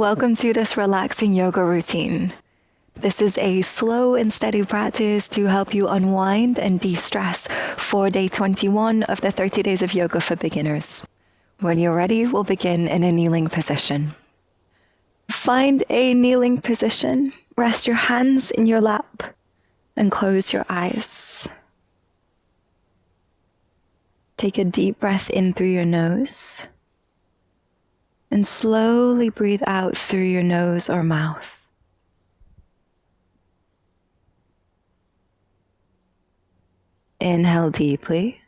Welcome to this relaxing yoga routine. This is a slow and steady practice to help you unwind and de-stress for day 21 of the 30 days of yoga for beginners. When you're ready, we'll begin in a kneeling position. Find a kneeling position, rest your hands in your lap, and close your eyes. Take a deep breath in through your nose, and slowly breathe out through your nose or mouth. Inhale deeply,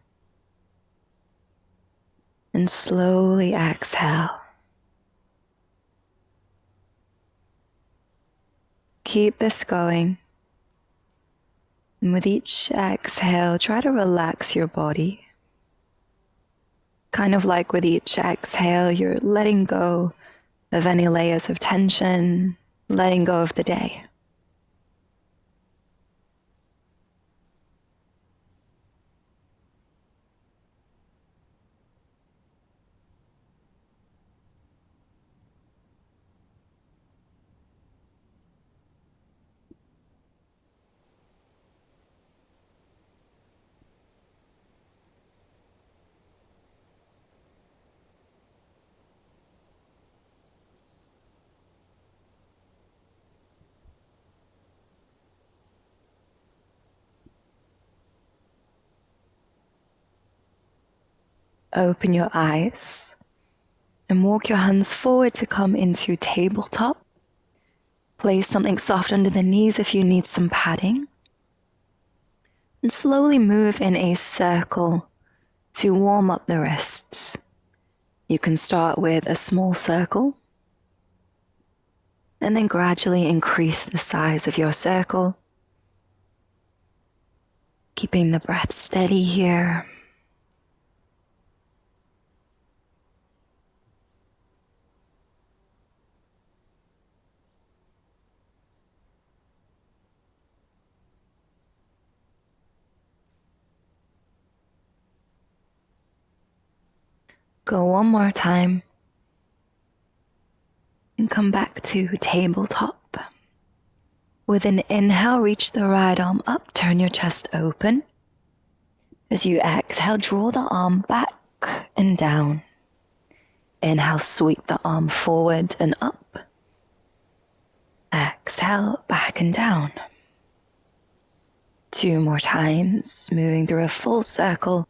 and slowly exhale. Keep this going. And with each exhale, try to relax your body. Kind of like with each exhale, you're letting go of any layers of tension, letting go of the day. Open your eyes and walk your hands forward to come into tabletop. Place something soft under the knees if you need some padding. And slowly move in a circle to warm up the wrists. You can start with a small circle and then gradually increase the size of your circle. Keeping the breath steady here. Go one more time and come back to tabletop. With an inhale, reach the right arm up, turn your chest open. As you exhale, draw the arm back and down. Inhale, sweep the arm forward and up. Exhale, back and down. 2 more times, moving through a full circle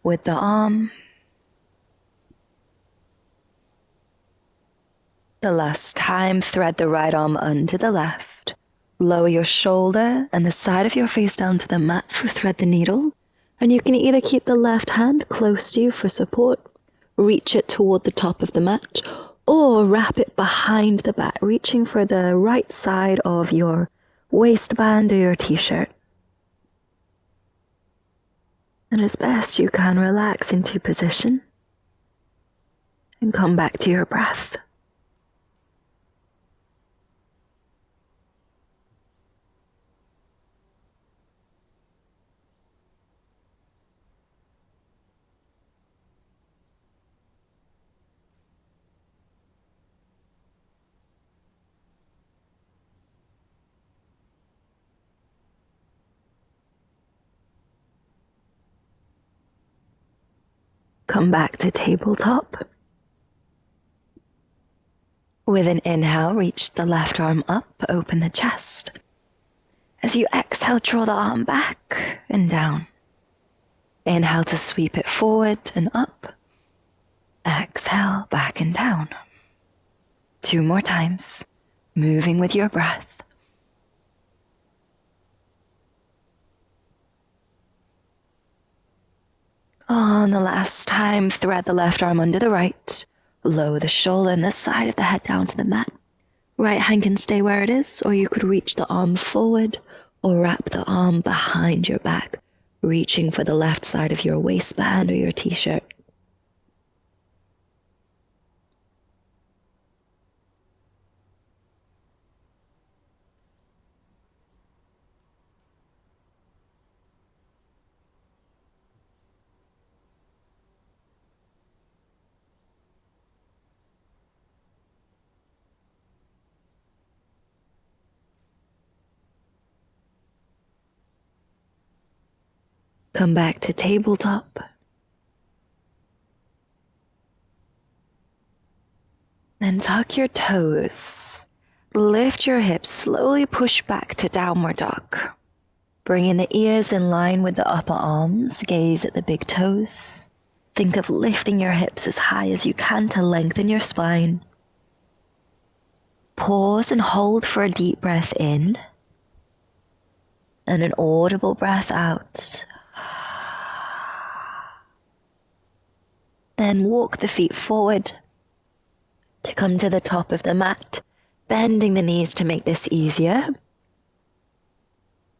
with the arm. The last time, thread the right arm under the left. Lower your shoulder and the side of your face down to the mat for thread the needle. And you can either keep the left hand close to you for support, reach it toward the top of the mat, or wrap it behind the back, reaching for the right side of your waistband or your t-shirt. And as best you can, relax into position and come back to your breath. Come back to tabletop. With an inhale, reach the left arm up, open the chest. As you exhale, draw the arm back and down. Inhale to sweep it forward and up. Exhale, back and down. 2 more times, moving with your breath. On the last time, thread the left arm under the right. Lower the shoulder and the side of the head down to the mat. Right hand can stay where it is, or you could reach the arm forward or wrap the arm behind your back, reaching for the left side of your waistband or your t-shirt. Come back to tabletop. Then tuck your toes. Lift your hips, slowly push back to downward dog. Bringing the ears in line with the upper arms, gaze at the big toes. Think of lifting your hips as high as you can to lengthen your spine. Pause and hold for a deep breath in and an audible breath out. Then walk the feet forward to come to the top of the mat, bending the knees to make this easier.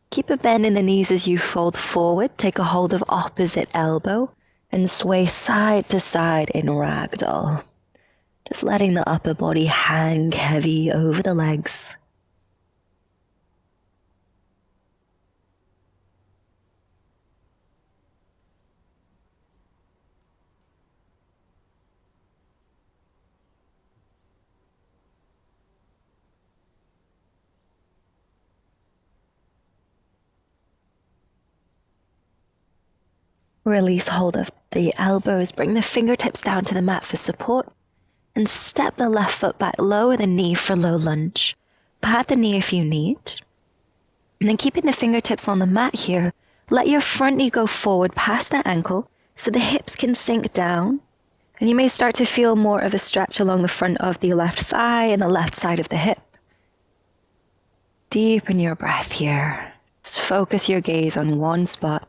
Keep a bend in the knees as you fold forward, take a hold of opposite elbow, and sway side to side in ragdoll. Just letting the upper body hang heavy over the legs. Release hold of the elbows, bring the fingertips down to the mat for support, and step the left foot back, lower the knee for low lunge. Pat the knee if you need. And then keeping the fingertips on the mat here, let your front knee go forward past the ankle so the hips can sink down. And you may start to feel more of a stretch along the front of the left thigh and the left side of the hip. Deepen your breath here. Just focus your gaze on one spot.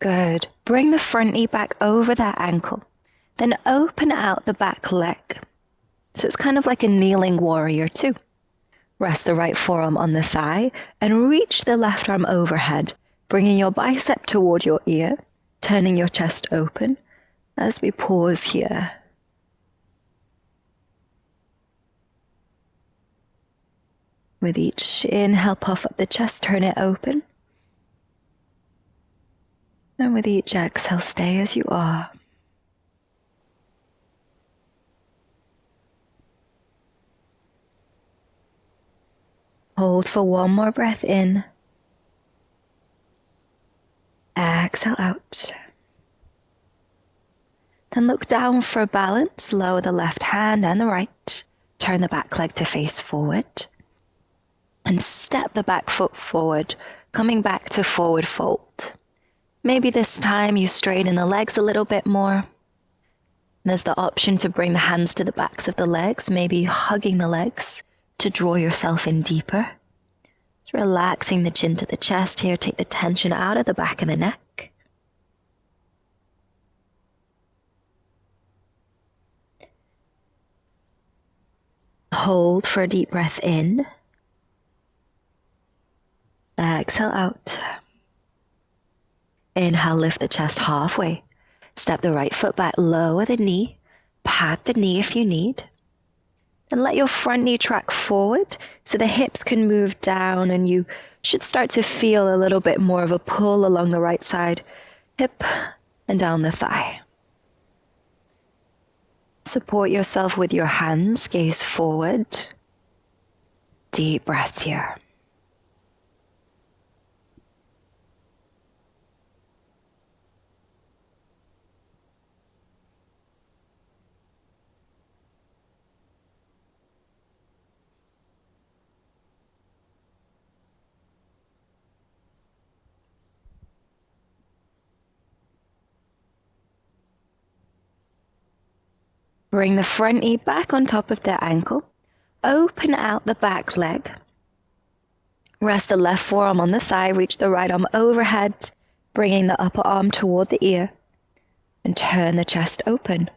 Good. Bring the front knee back over that ankle. Then open out the back leg. So it's kind of like a kneeling warrior too. Rest the right forearm on the thigh and reach the left arm overhead, bringing your bicep toward your ear, turning your chest open as we pause here. With each inhale, puff up the chest, turn it open. And with each exhale, stay as you are. Hold for one more breath in. Exhale out. Then look down for balance. Lower the left hand and the right. Turn the back leg to face forward. And step the back foot forward, coming back to forward fold. Maybe this time you straighten the legs a little bit more. There's the option to bring the hands to the backs of the legs, maybe hugging the legs to draw yourself in deeper. Just relaxing the chin to the chest here, take the tension out of the back of the neck. Hold for a deep breath in. Exhale out. Inhale, lift the chest halfway. Step the right foot back, lower the knee. Pat the knee if you need. And let your front knee track forward so the hips can move down and you should start to feel a little bit more of a pull along the right side hip and down the thigh. Support yourself with your hands, gaze forward. Deep breaths here. Bring the front knee back on top of the ankle. Open out the back leg. Rest the left forearm on the thigh. Reach the right arm overhead, bringing the upper arm toward the ear. And turn the chest open.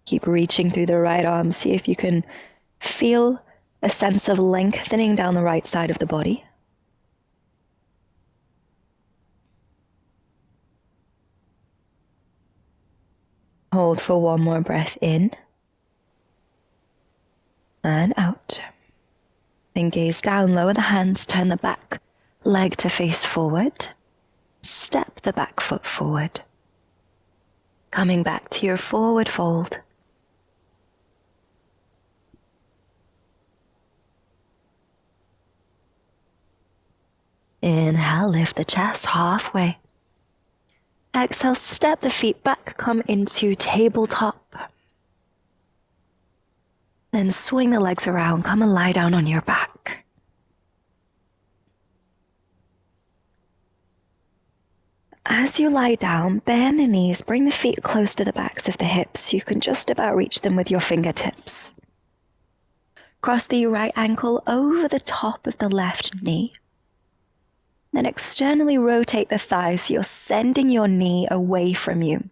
Keep reaching through the right arm. See if you can feel a sense of lengthening down the right side of the body. Hold for one more breath in and out. Then gaze down, lower the hands, turn the back leg to face forward. Step the back foot forward. Coming back to your forward fold. Inhale, lift the chest halfway. Exhale, step the feet back, come into tabletop. Then swing the legs around, come and lie down on your back. As you lie down, bend the knees, bring the feet close to the backs of the hips. You can just about reach them with your fingertips. Cross the right ankle over the top of the left knee. Then externally rotate the thighs so you're sending your knee away from you.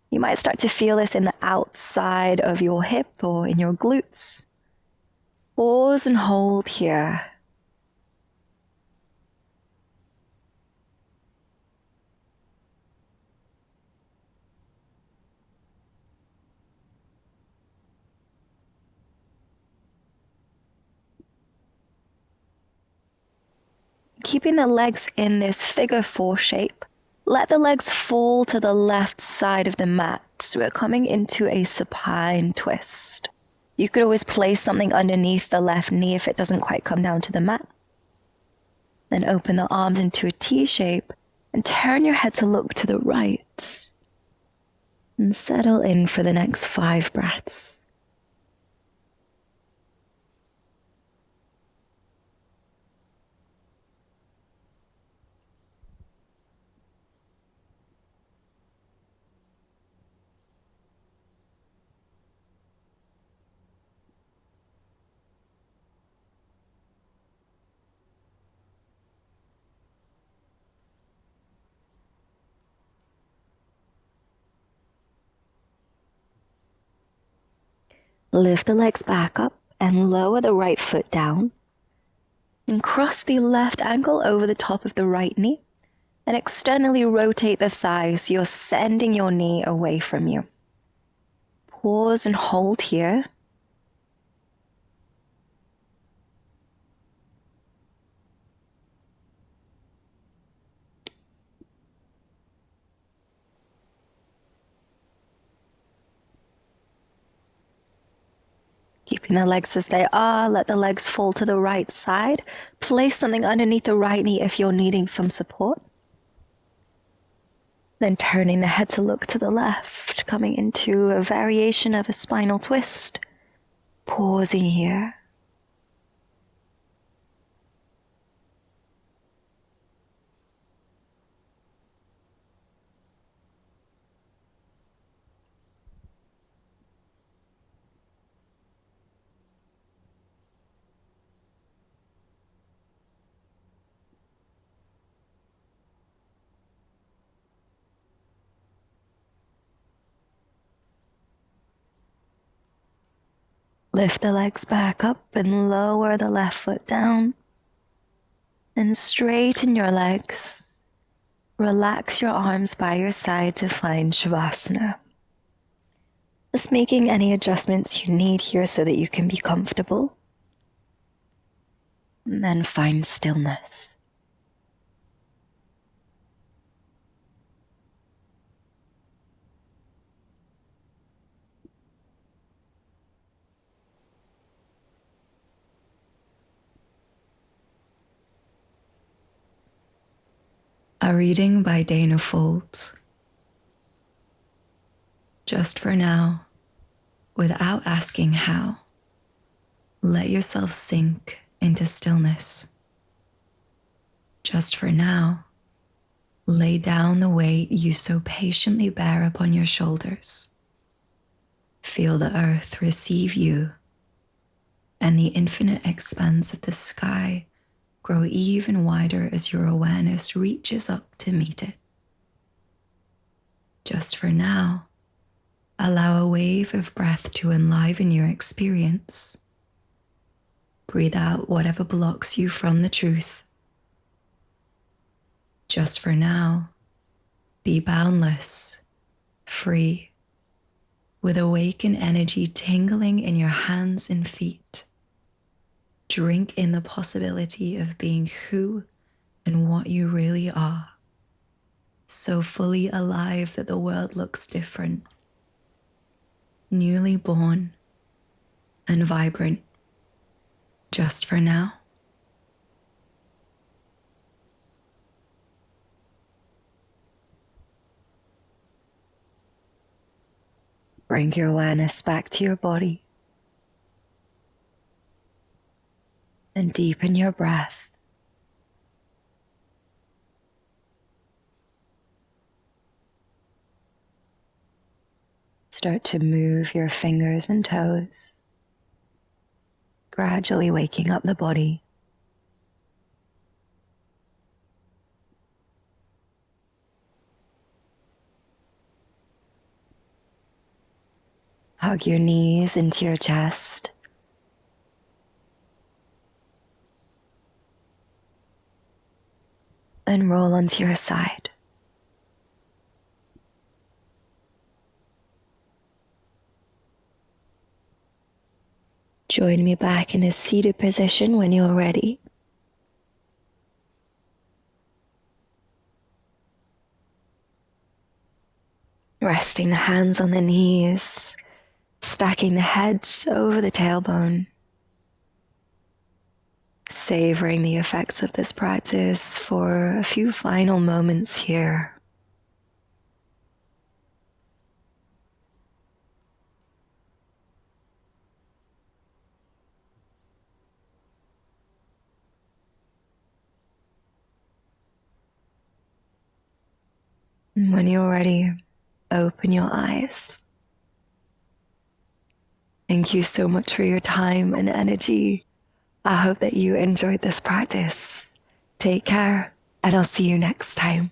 You might start to feel this in the outside of your hip or in your glutes. Pause and hold here. Keeping the legs in this figure 4 shape, let the legs fall to the left side of the mat. So we're coming into a supine twist. You could always place something underneath the left knee if it doesn't quite come down to the mat. Then open the arms into a T shape and turn your head to look to the right. And settle in for the next 5 breaths. Lift the legs back up and lower the right foot down. And cross the left ankle over the top of the right knee. And externally rotate the thighs so you're sending your knee away from you. Pause and hold here. Keeping the legs as they are, let the legs fall to the right side. Place something underneath the right knee if you're needing some support. Then turning the head to look to the left, coming into a variation of a spinal twist. Pausing here. Lift the legs back up and lower the left foot down. And straighten your legs. Relax your arms by your side to find Shavasana. Just making any adjustments you need here so that you can be comfortable. And then find stillness. A reading by Dana Faulds. Just for now, without asking how, let yourself sink into stillness. Just for now, lay down the weight you so patiently bear upon your shoulders. Feel the earth receive you, and the infinite expanse of the sky grow even wider as your awareness reaches up to meet it. Just for now, allow a wave of breath to enliven your experience. Breathe out whatever blocks you from the truth. Just for now, be boundless, free, with awakened energy tingling in your hands and feet. Drink in the possibility of being who and what you really are, so fully alive that the world looks different, newly born and vibrant, just for now. Bring your awareness back to your body and deepen your breath. Start to move your fingers and toes, gradually waking up the body. Hug your knees into your chest. And roll onto your side. Join me back in a seated position when you're ready. Resting the hands on the knees, stacking the head over the tailbone. Savoring the effects of this practice for a few final moments here. And when you're ready, open your eyes. Thank you so much for your time and energy. I hope that you enjoyed this practice. Take care, and I'll see you next time.